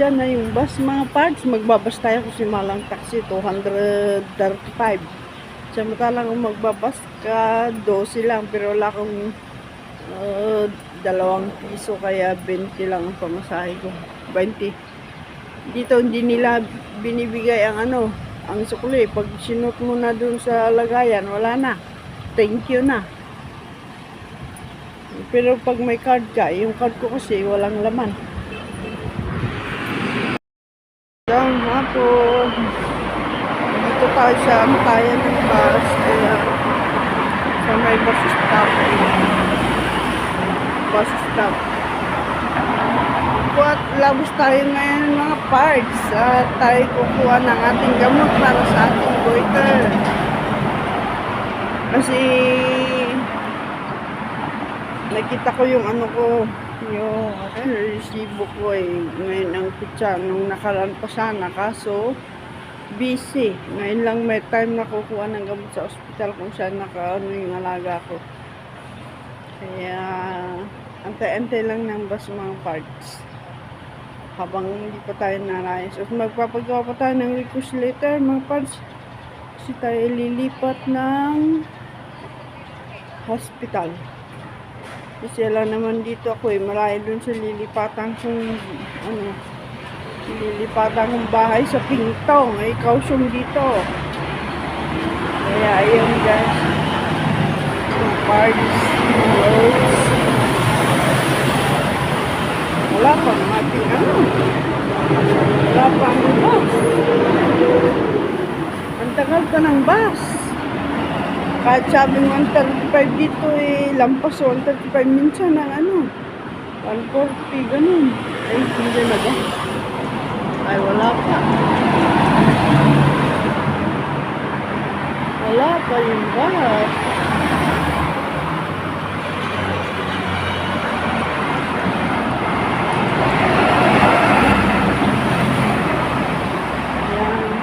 Diyan na yung bus, mga parts. Magbabas tayo kasi malang taxi, 235. Samantalang kung magbabas ka, 12 lang. Pero wala akong 2 piso, kaya 20 lang ang pamasahe ko. 20. Dito hindi nila binibigay ang ang sukli. Pag sinot mo na dun sa lagayan, wala na. Thank you na. Pero pag may card ka, yung card ko kasi walang laman. Ang hapon. Dito tayo sa antayan ng bus. Kaya sa may bus stop. Bus stop. Kuha, labos tayo ngayon mga parts. At tayo kukuha ng ating gamot para sa ating goiter. Kasi nakita ko yung yung resibo ko ngayon ang pizza nung nakaraan pa sana, kaso busy. Ngayon lang may time na kukuha ng gamot sa ospital kung saan yung alaga ko. Kaya antay-antay lang ng bus mga parts habang hindi pa tayo narayos. At magpapagawa pa tayo ng request letter mga parts kasi tayo lilipat ng hospital. Kasi alam naman dito ako marami dun sa lilipatan kong lilipatan kong bahay sa Pingtong. Ay, kausong dito. Kaya ayun guys. Yung parts, roads. Wala pang ating wala pang bus. Ang tagal pa ng bus. Kahit sabing 135 dito lampas 135 minsan ng 140 ganun. Ay, hindi na ba? Ay, wala pa. Wala pa yung bus. Ayan.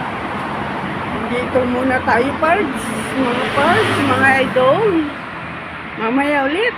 Dito muna tayo, parts. Mga parts, mga idol. Mamaya ulit.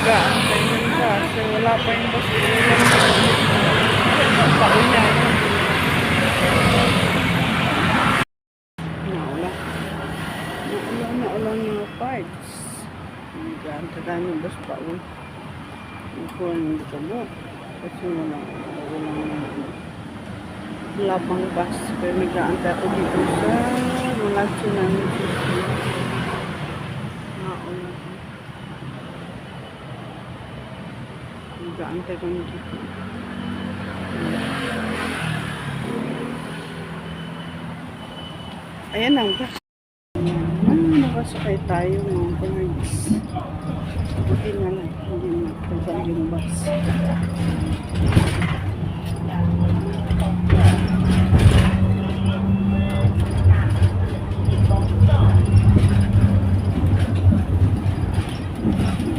Nag-aantay ng bus. Wala pa yung bus. Pauna. Naulan mga parts. Nag-aantay tayo ng bus pauna. Ito ang dito mo. Kasi wala pang bus. Pero nag-aantay ako dito sa mga tsunami system. Nag-aantay ko dito. Ayan ang bus. Nakasakay tayo mga parts. Buti na lang. Hindi nagtagal yung bus.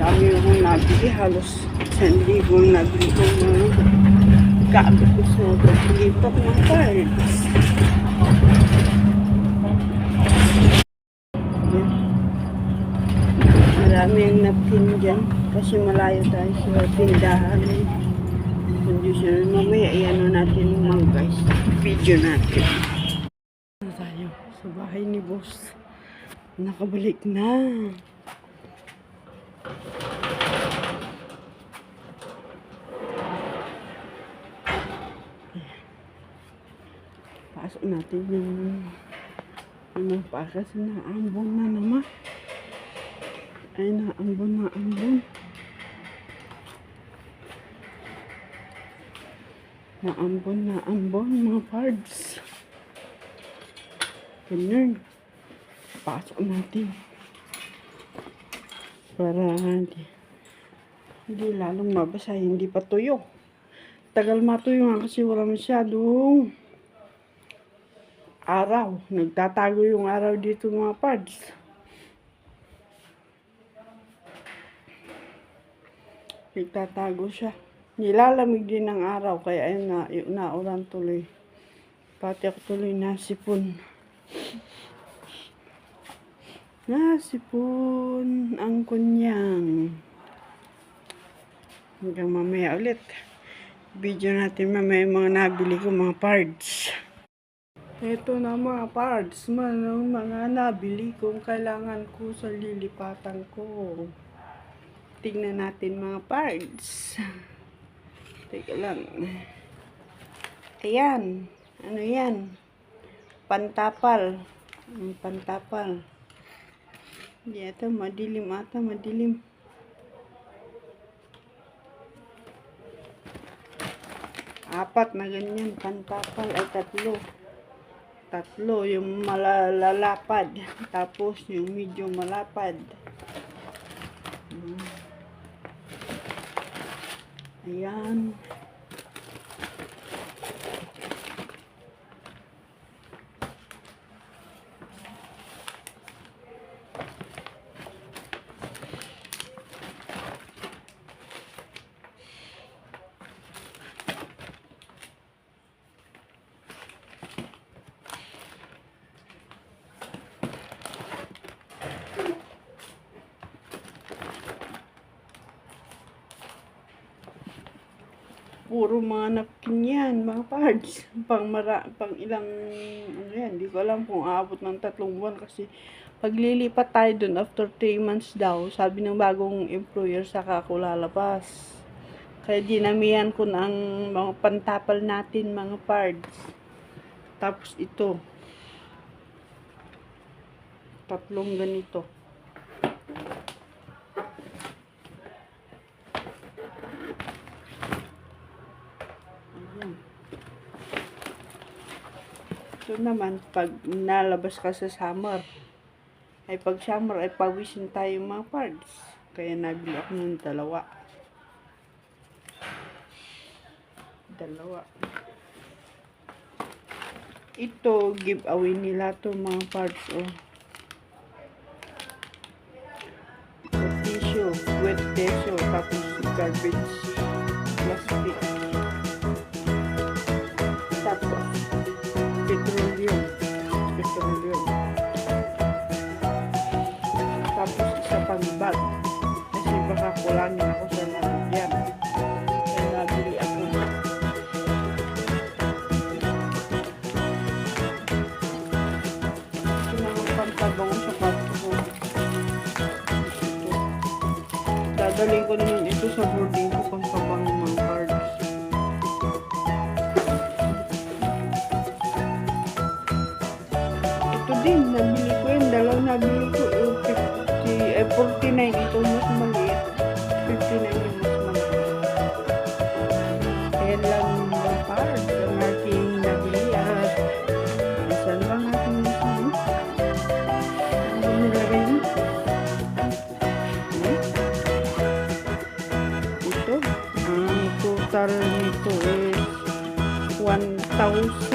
dami akong nabili. Halos 1,000 ang nabili ko mga gabi ko sa paglitok ng cards. Maraming napkin dyan kasi malayo tayo sa tindahan. Conditioner mamaya, iyan natin mga guys. Video natin. Tayo sa bahay ni boss. Nakabalik na. Pasok natin yung pakas na ambon na naman. Ay, naambon na ambon. Na ambon mga parts. Ganyan. Pasok natin. Para hindi lalong mabasa, hindi pa tuyo. Tagal matuyo nga kasi wala masyadong araw. Nagtatago yung araw dito mga parts. Nagtatago siya. Nilalamig din ng araw, kaya ayun na, naulan tuloy. Pati ako tuloy nasipon. Nasipon ang kunyang. Hanggang mamaya ulit. Video natin mamaya mga nabili ko mga parts. Ito na mga parts, mga nabili kong kailangan ko sa lilipatan ko. Tingnan natin mga parts. Teka lang. Ayan. Ano yan? Pantapal. Pantapal. Hindi ito. Madilim ata. Madilim. Apat na ganyan. Pantapal. Ay tatlo. Tatlo. Yung malalapad. Tapos yung medyo malapad. Ayan. Puro mga napkin yan, mga parts. Pang ilang, ano yan, di ko alam kung aabot ng 3 buwan kasi paglilipat tayo dun after 3 months daw, sabi ng bagong employer saka ako lalabas. Kaya dinamihan ko ng mga pantapal natin, mga parts. Tapos ito. 3 ganito. Ito naman, pag nalabas ka sa summer, ay pag summer ay pawisin tayo mga parts. Kaya nabili ako ng dalawa. Ito, giveaway nila to mga parts. Oh. Tissue, wet tissue, tapos garbage, plastic. Tapos, petroleum. Tapos isa pang bag. Kasi baka kulangin ako sa lalagyan. Kaya nabili ako. Ito na ang pantabango sa kwarto ko. Dadalhin ko naman ito sa boarding ko pantabango mga cards. Din, nabili ko yun. Dalawang nabili ko. 49. Ito mas maliit. 59 yung mas maliit. Kaya lang mga parts ang ating nabili at saan ba ang ating nabili? Ano nilagay mo? Ito. Ang total nito is 1,000